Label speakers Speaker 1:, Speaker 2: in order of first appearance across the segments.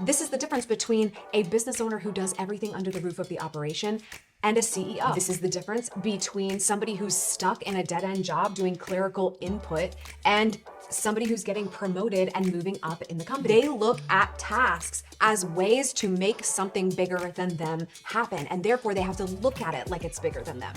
Speaker 1: This is the difference between a business owner who does everything under the roof of the operation and a CEO. This is the difference between somebody who's stuck in a dead-end job doing clerical input and somebody who's getting promoted and moving up in the company. They look at tasks as ways to make something bigger than them happen, and therefore they have to look at it like it's bigger than them.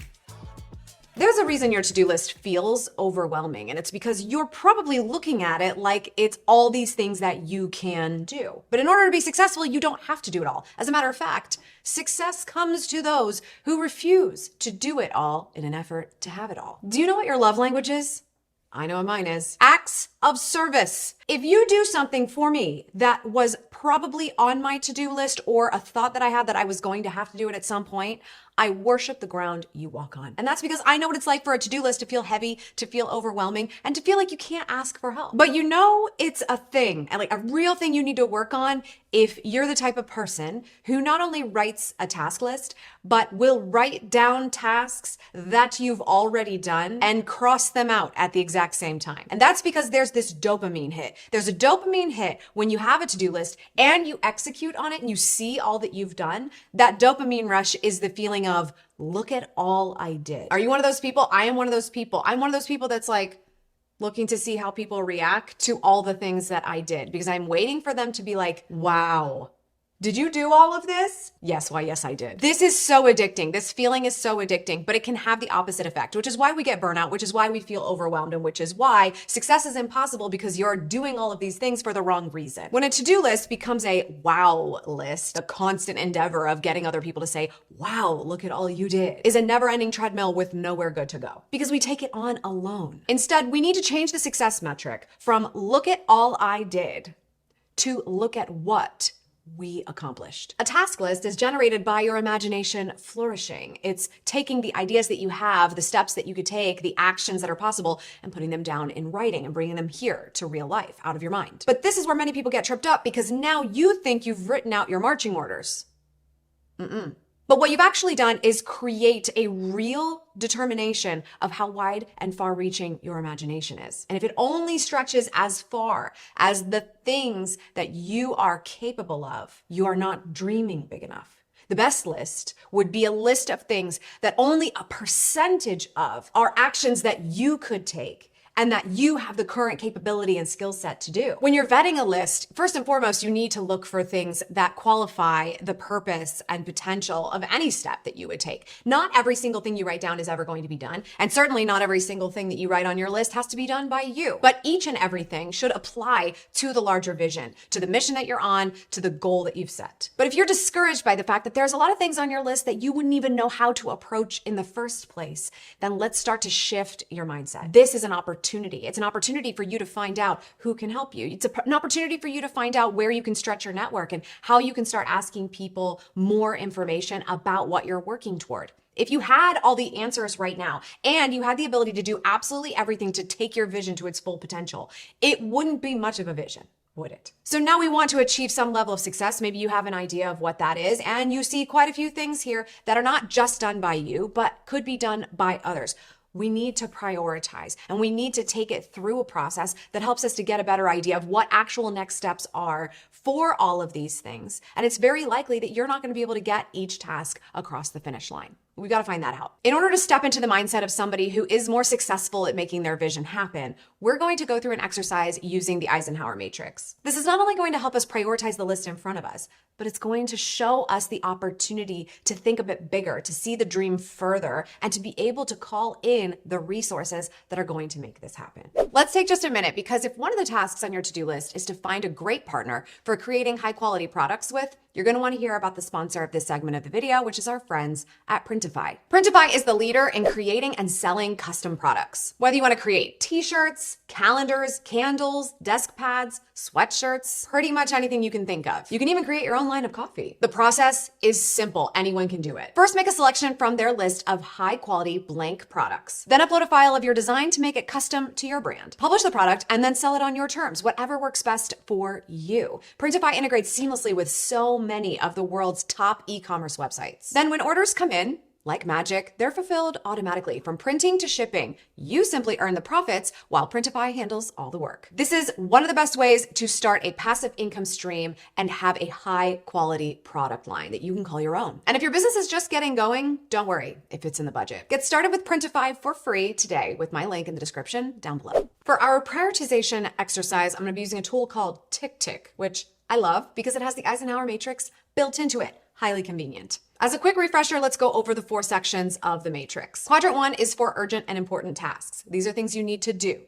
Speaker 1: There's a reason your to-do list feels overwhelming, and it's because you're probably looking at it like it's all these things that you can do. But in order to be successful, you don't have to do it all. As a matter of fact, success comes to those who refuse to do it all in an effort to have it all. Do you know what your love language is? I know what mine is. Acts of service. If you do something for me that was probably on my to-do list or a thought that I had that I was going to have to do it at some point, I worship the ground you walk on. And that's because I know what it's like for a to-do list to feel heavy, to feel overwhelming, and to feel like you can't ask for help. But you know it's a thing, and like a real thing you need to work on if you're the type of person who not only writes a task list, but will write down tasks that you've already done and cross them out at the exact same time. And that's because there's this dopamine hit. There's a dopamine hit when you have a to-do list and you execute on it and you see all that you've done. That dopamine rush is the feeling of, look at all I did. Are you one of those people? I am one of those people. I'm one of those people that's like looking to see how people react to all the things that I did because I'm waiting for them to be like, wow. Did you do all of this? Yes, why, yes, I did. This is so addicting. This feeling is so addicting, but it can have the opposite effect, which is why we get burnout, which is why we feel overwhelmed, and which is why success is impossible because you're doing all of these things for the wrong reason. When a to-do list becomes a wow list, a constant endeavor of getting other people to say, wow, look at all you did, is a never-ending treadmill with nowhere good to go because we take it on alone. Instead, we need to change the success metric from look at all I did to look at what we accomplished. A task list is generated by your imagination flourishing. It's taking the ideas that you have, the steps that you could take, the actions that are possible, and putting them down in writing and bringing them here to real life, out of your mind. But this is where many people get tripped up because now you think you've written out your marching orders. But what you've actually done is create a real determination of how wide and far-reaching your imagination is. And if it only stretches as far as the things that you are capable of, you are not dreaming big enough. The best list would be a list of things that only a percentage of are actions that you could take and that you have the current capability and skill set to do. When you're vetting a list, first and foremost, you need to look for things that qualify the purpose and potential of any step that you would take. Not every single thing you write down is ever going to be done, and certainly not every single thing that you write on your list has to be done by you. But each and everything should apply to the larger vision, to the mission that you're on, to the goal that you've set. But if you're discouraged by the fact that there's a lot of things on your list that you wouldn't even know how to approach in the first place, then let's start to shift your mindset. This is an opportunity. It's an opportunity for you to find out who can help you. It's an opportunity for you to find out where you can stretch your network and how you can start asking people more information about what you're working toward. If you had all the answers right now and you had the ability to do absolutely everything to take your vision to its full potential, it wouldn't be much of a vision, would it? So now we want to achieve some level of success. Maybe you have an idea of what that is, and you see quite a few things here that are not just done by you, but could be done by others. We need to prioritize, and we need to take it through a process that helps us to get a better idea of what actual next steps are for all of these things. And it's very likely that you're not going to be able to get each task across the finish line. We've got to find that out. In order to step into the mindset of somebody who is more successful at making their vision happen, we're going to go through an exercise using the Eisenhower Matrix. This is not only going to help us prioritize the list in front of us, but it's going to show us the opportunity to think a bit bigger, to see the dream further, and to be able to call in the resources that are going to make this happen. Let's take just a minute, because if one of the tasks on your to-do list is to find a great partner for creating high-quality products with, you're going to want to hear about the sponsor of this segment of the video, which is our friends at Printify. Printify is the leader in creating and selling custom products. Whether you want to create t-shirts, calendars, candles, desk pads, sweatshirts, pretty much anything you can think of. You can even create your own line of coffee. The process is simple. Anyone can do it. First, make a selection from their list of high-quality blank products. Then upload a file of your design to make it custom to your brand. Publish the product and then sell it on your terms, whatever works best for you. Printify integrates seamlessly with so many of the world's top e-commerce websites. Then when orders come in, like magic, they're fulfilled automatically. From printing to shipping, you simply earn the profits while Printify handles all the work. This is one of the best ways to start a passive income stream and have a high quality product line that you can call your own. And if your business is just getting going, don't worry if it's in the budget. Get started with Printify for free today with my link in the description down below. For our prioritization exercise, I'm going to be using a tool called Tick, which I love because it has the Eisenhower Matrix built into it. Highly convenient. As a quick refresher, let's go over the 4 sections of the matrix. Quadrant 1 is for urgent and important tasks. These are things you need to do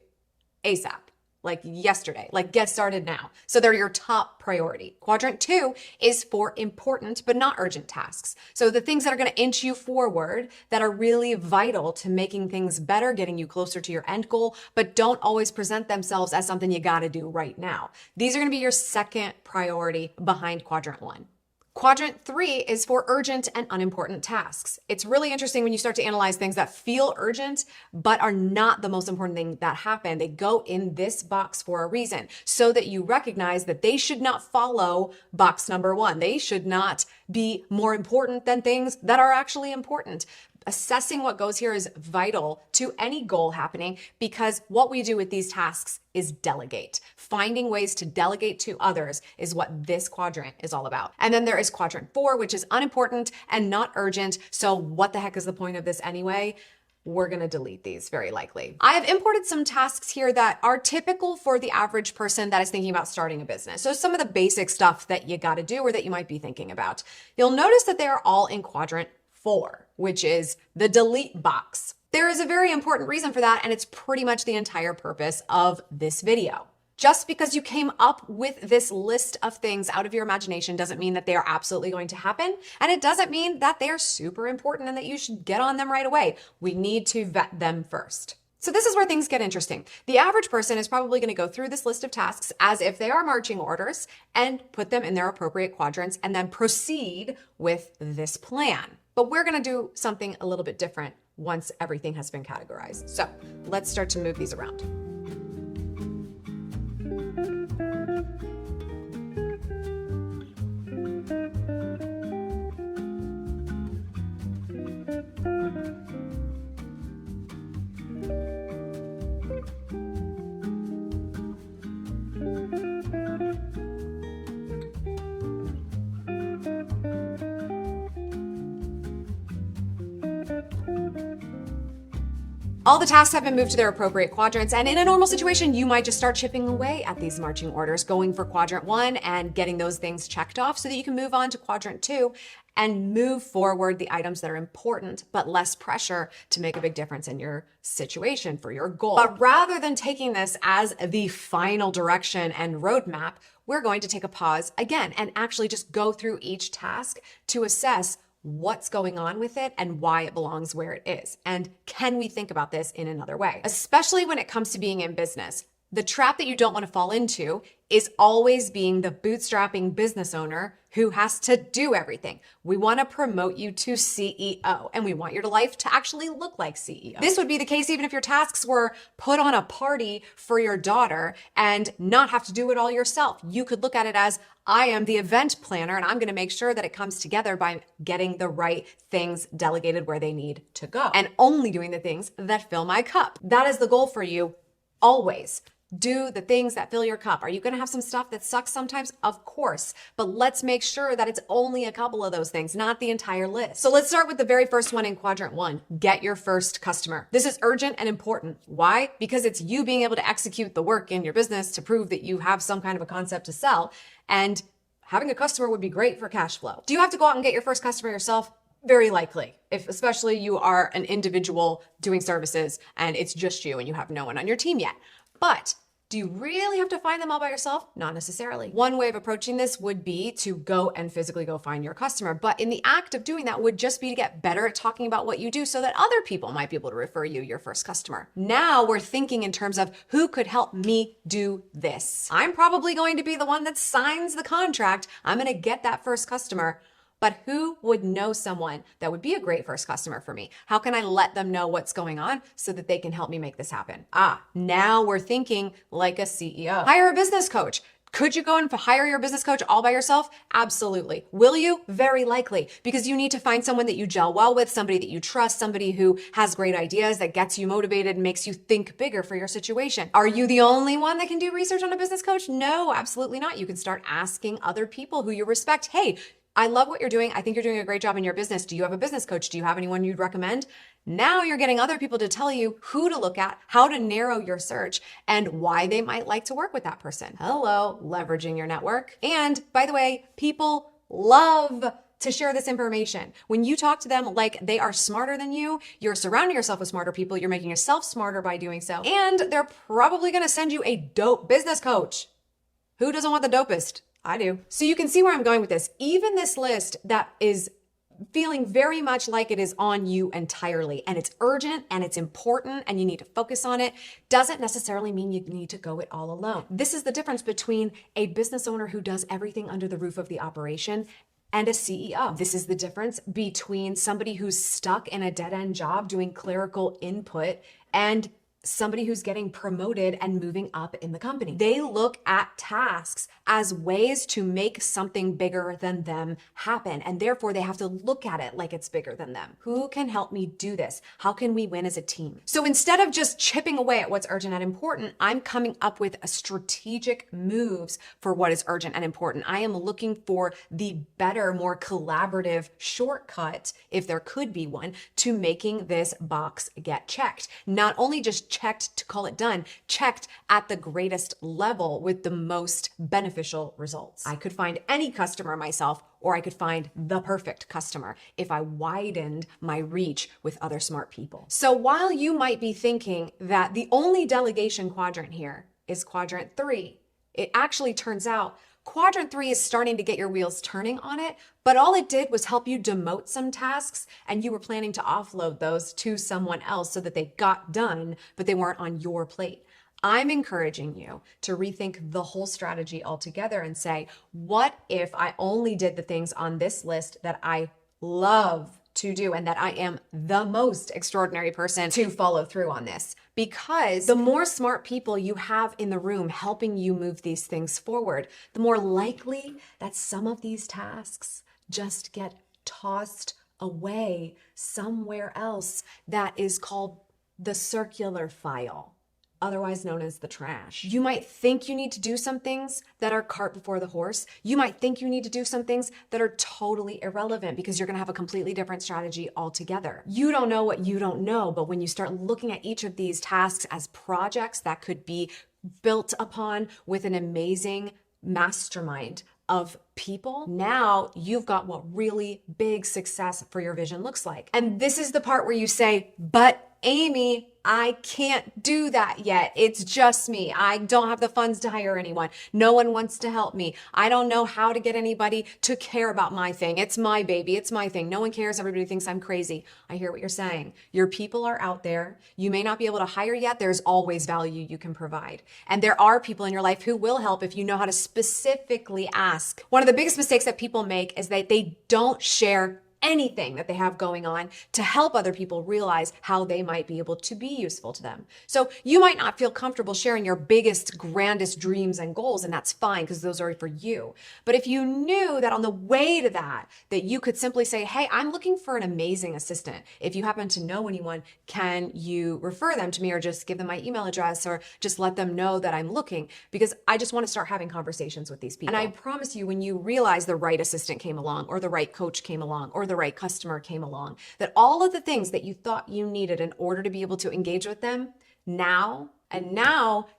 Speaker 1: ASAP, like yesterday, like get started now. So they're your top priority. Quadrant 2 is for important but not urgent tasks. So the things that are going to inch you forward, that are really vital to making things better, getting you closer to your end goal, but don't always present themselves as something you got to do right now. These are going to be your second priority behind quadrant 1. Quadrant 3 is for urgent and unimportant tasks. It's really interesting when you start to analyze things that feel urgent, but are not the most important thing that happen. They go in this box for a reason, so that you recognize that they should not follow box number 1. They should not be more important than things that are actually important. Assessing what goes here is vital to any goal happening, because what we do with these tasks is delegate. Finding ways to delegate to others is what this quadrant is all about. And then there is quadrant 4, which is unimportant and not urgent. So what the heck is the point of this anyway? We're going to delete these very likely. I have imported some tasks here that are typical for the average person that is thinking about starting a business. So some of the basic stuff that you got to do or that you might be thinking about. You'll notice that they are all in quadrant 4, which is the delete box. There is a very important reason for that, and it's pretty much the entire purpose of this video. Just because you came up with this list of things out of your imagination doesn't mean that they are absolutely going to happen, and it doesn't mean that they are super important and that you should get on them right away. We need to vet them first. So this is where things get interesting. The average person is probably going to go through this list of tasks as if they are marching orders and put them in their appropriate quadrants and then proceed with this plan. But we're going to do something a little bit different once everything has been categorized. So let's start to move these around. All the tasks have been moved to their appropriate quadrants, and in a normal situation, you might just start chipping away at these marching orders, going for quadrant 1 and getting those things checked off so that you can move on to quadrant 2 and move forward the items that are important, but less pressure to make a big difference in your situation for your goal. But rather than taking this as the final direction and roadmap, we're going to take a pause again and actually just go through each task to assess what's going on with it and why it belongs where it is. And can we think about this in another way? Especially when it comes to being in business. The trap that you don't want to fall into is always being the bootstrapping business owner who has to do everything. We want to promote you to CEO, and we want your life to actually look like CEO. This would be the case even if your tasks were put on a party for your daughter and not have to do it all yourself. You could look at it as, I am the event planner and I'm going to make sure that it comes together by getting the right things delegated where they need to go and only doing the things that fill my cup. That is the goal for you always. Do the things that fill your cup. Are you going to have some stuff that sucks sometimes? Of course, but let's make sure that it's only a couple of those things, not the entire list. So let's start with the very first one in quadrant 1. Get your first customer. This is urgent and important. Why? Because it's you being able to execute the work in your business to prove that you have some kind of a concept to sell, and having a customer would be great for cash flow. Do you have to go out and get your first customer yourself? Very likely, if especially you are an individual doing services and it's just you and you have no one on your team yet. But do you really have to find them all by yourself? Not necessarily. One way of approaching this would be to go and physically go find your customer. But in the act of doing that would just be to get better at talking about what you do so that other people might be able to refer you your first customer. Now we're thinking in terms of who could help me do this. I'm probably going to be the one that signs the contract. I'm going to get that first customer. But who would know someone that would be a great first customer for me? How can I let them know what's going on so that they can help me make this happen? Now we're thinking like a CEO. Hire a business coach. Could you go and hire your business coach all by yourself? Absolutely. Will you? Very likely, because you need to find someone that you gel well with, somebody that you trust, somebody who has great ideas, that gets you motivated and makes you think bigger for your situation. Are you the only one that can do research on a business coach? No, absolutely not. You can start asking other people who you respect, hey, I love what you're doing. I think you're doing a great job in your business. Do you have a business coach? Do you have anyone you'd recommend? Now you're getting other people to tell you who to look at, how to narrow your search, and why they might like to work with that person. Hello, leveraging your network. And by the way, people love to share this information. When you talk to them like they are smarter than you, you're surrounding yourself with smarter people, you're making yourself smarter by doing so, and they're probably gonna send you a dope business coach. Who doesn't want the dopest? I do. So you can see where I'm going with this. Even this list that is feeling very much like it is on you entirely, and it's urgent and it's important and you need to focus on it, doesn't necessarily mean you need to go it all alone. This is the difference between a business owner who does everything under the roof of the operation and a CEO. This is the difference between somebody who's stuck in a dead-end job doing clerical input and somebody who's getting promoted and moving up in the company. They look at tasks as ways to make something bigger than them happen, and therefore they have to look at it like it's bigger than them. Who can help me do this? How can we win as a team? So instead of just chipping away at what's urgent and important, I'm coming up with a strategic moves for what is urgent and important. I am looking for the better, more collaborative shortcut, if there could be one, to making this box get checked. Not only just checked to call it done, checked at the greatest level with the most beneficial results. I could find any customer myself, or I could find the perfect customer if I widened my reach with other smart people. So while you might be thinking that the only delegation quadrant here is quadrant 3, it actually turns out Quadrant 3 is starting to get your wheels turning on it, but all it did was help you demote some tasks, and you were planning to offload those to someone else so that they got done, but they weren't on your plate. I'm encouraging you to rethink the whole strategy altogether and say, what if I only did the things on this list that I love to do and that I am the most extraordinary person to follow through on this? Because the more smart people you have in the room helping you move these things forward, the more likely that some of these tasks just get tossed away somewhere else that is called the circular file, otherwise known as the trash. You might think you need to do some things that are cart before the horse. You might think you need to do some things that are totally irrelevant because you're gonna have a completely different strategy altogether. You don't know what you don't know, but when you start looking at each of these tasks as projects that could be built upon with an amazing mastermind of people, now you've got what really big success for your vision looks like. And this is the part where you say, but Amy, I can't do that yet. It's just me. I don't have the funds to hire anyone. No one wants to help me. I don't know how to get anybody to care about my thing. It's my baby. It's my thing. No one cares. Everybody thinks I'm crazy. I hear what you're saying. Your people are out there. You may not be able to hire yet. There's always value you can provide. And there are people in your life who will help if you know how to specifically ask. One of the biggest mistakes that people make is that they don't share anything that they have going on to help other people realize how they might be able to be useful to them. So you might not feel comfortable sharing your biggest, grandest dreams and goals, and that's fine because those are for you. But if you knew that on the way to that you could simply say, hey, I'm looking for an amazing assistant. If you happen to know anyone, can you refer them to me or just give them my email address or just let them know that I'm looking, because I just want to start having conversations with these people. And I promise you, when you realize the right assistant came along or the right coach came along or the right customer came along, that all of the things that you thought you needed in order to be able to engage with them now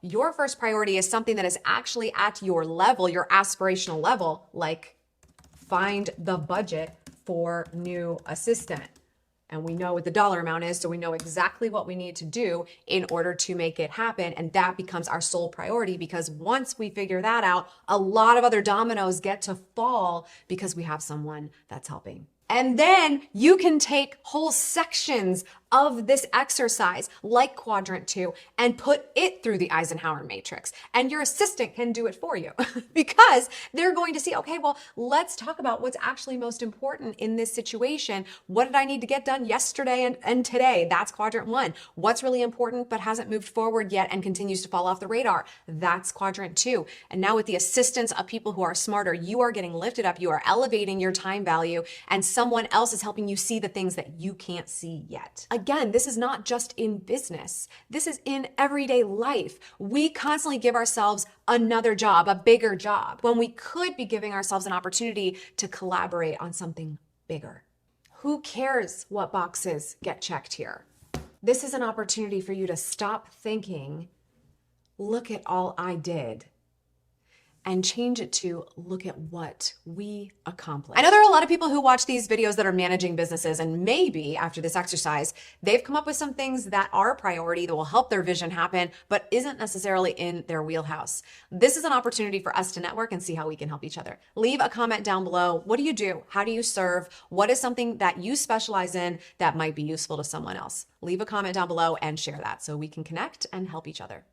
Speaker 1: your first priority is something that is actually at your level, your aspirational level, like find the budget for new assistant. And we know what the dollar amount is, so we know exactly what we need to do in order to make it happen. And that becomes our sole priority, because once we figure that out, a lot of other dominoes get to fall because we have someone that's helping. And then you can take whole sections of this exercise, like quadrant 2, and put it through the Eisenhower Matrix. And your assistant can do it for you because they're going to see, okay, well, let's talk about what's actually most important in this situation. What did I need to get done yesterday and today? That's quadrant 1. What's really important but hasn't moved forward yet and continues to fall off the radar? That's quadrant 2. And now with the assistance of people who are smarter, you are getting lifted up, you are elevating your time value, and someone else is helping you see the things that you can't see yet. Again, this is not just in business. This is in everyday life. We constantly give ourselves another job, a bigger job, when we could be giving ourselves an opportunity to collaborate on something bigger. Who cares what boxes get checked here? This is an opportunity for you to stop thinking, look at all I did, and change it to look at what we accomplished. I know there are a lot of people who watch these videos that are managing businesses, and maybe after this exercise, they've come up with some things that are a priority that will help their vision happen, but isn't necessarily in their wheelhouse. This is an opportunity for us to network and see how we can help each other. Leave a comment down below. What do you do? How do you serve? What is something that you specialize in that might be useful to someone else? Leave a comment down below and share that so we can connect and help each other.